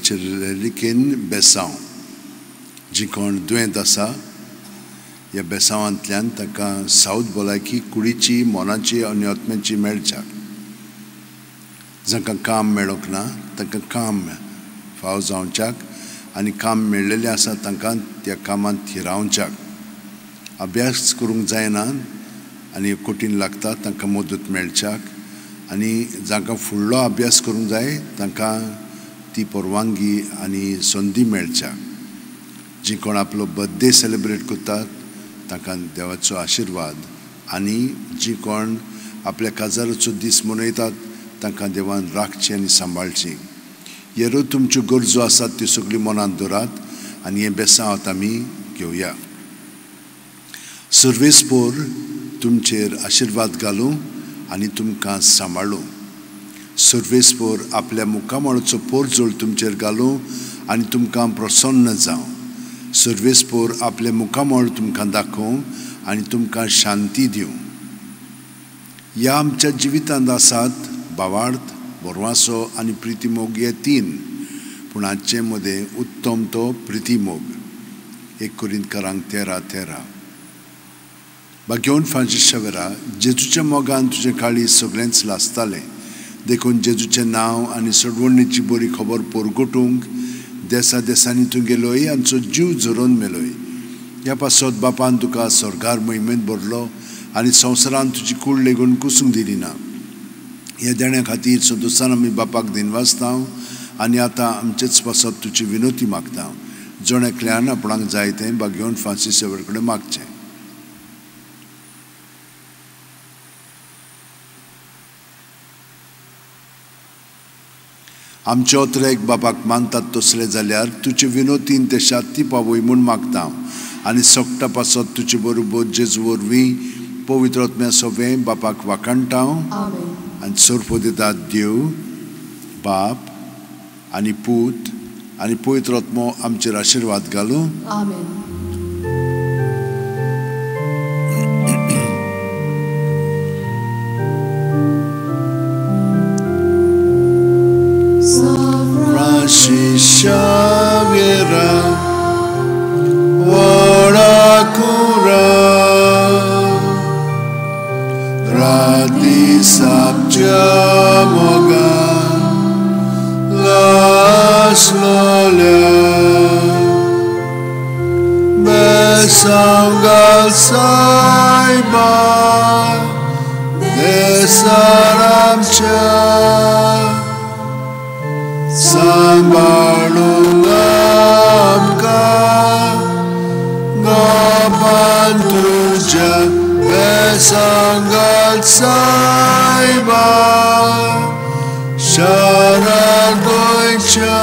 चिरेलिकेन बेसांव जी कोण दुयेंत आसा ह्या बेसांवांतल्यान ताका सावध भलायकी कुडीची मोनाची आनी आत्म्याची मेळच्या जांकां काम मेळोंक ना तांकां काम फाव जावच्याक आनी काम मेळिल्लें आसा तांकां त्या कामांत रावच्याक अभ्यास करूंक जायना आनी कठीण लागता तांकां मदत मेळच्याक आनी जांकां फुडलो अभ्यास करूंक जाय तांकां ती परवानगी आनी संदी मेळच्या जी कोण आपलो बर्थडे सेलिब्रेट करतात तांकां देवाचो आशिर्वाद आनी जी कोण आपल्या काजाराचो दीस मनयतात तांकां देवान राखची आनी सांबाळची हेरो तुमच्यो गरजो आसात त्यो सगळ्यो मनांत दवरात आनी हे बेसांवांत आमी घेवया सर्वेस्पोर तुमचेर आशिर्वाद घालूं आनी तुमकां सांबाळूं सर्वेस्पोर आपल्या मुखामळाचो पोरजोळ तुमचेर घालूं आनी तुमकां प्रसन्न जावं सर्वेस्पोर आपले मुखामळ तुमकां दाखोवं आनी तुमकां शांती दिवं ह्या आमच्या जिवितांत आसात भावार्थ बोरवासो आनी प्रितीमोग हे तीन पूण हाचे मदें उत्तम तो प्रितीमोग 1 कोरिंथकारांक 13:13 घेवन फांजेच्या वेळा जेजूच्या मोगान तुजें काळीज सगळेंच लासतालें देखून जेजूचें नांव आनी सडवणीची बरी खबर परगटूंक देसा देसांनी तूं गेलोय आनी जीव झरोवन मेलोय ह्या पासत बापान तुका स्वर्गार महिमेंत भरलो आनी संवसारान तुजी कूड लेगून कुसूंक दिली ना ह्या देण्या खातीर सदोसान आमी बापाक दिनवासता आनी आतां आमचेच पासत तुजी विनोती मागता जण एकल्यान आपणाक जाय तें घेवन फांसी सेवे कडेन मागचें आमचे ओतरेक बापाक मानतात तसले जाल्यार तुजे विनोतीन ते शांती पावय म्हूण मागता आनी सोगटा पासत तुजे बरोबर जेजू वरवीं पवित्र आत्म्या सवें बापाक वाखाणटा आनी सोर्पो दितात देव बाप आनी पूत आनी पवित्र आत्मो आमचेर आशिर्वाद घालूं Shavira Varakura Radi Sabja Moga Las Lolia Besangal Saiba Desaramcha Sambalung amka Gapan tuja Besangal saiba Syaragoycha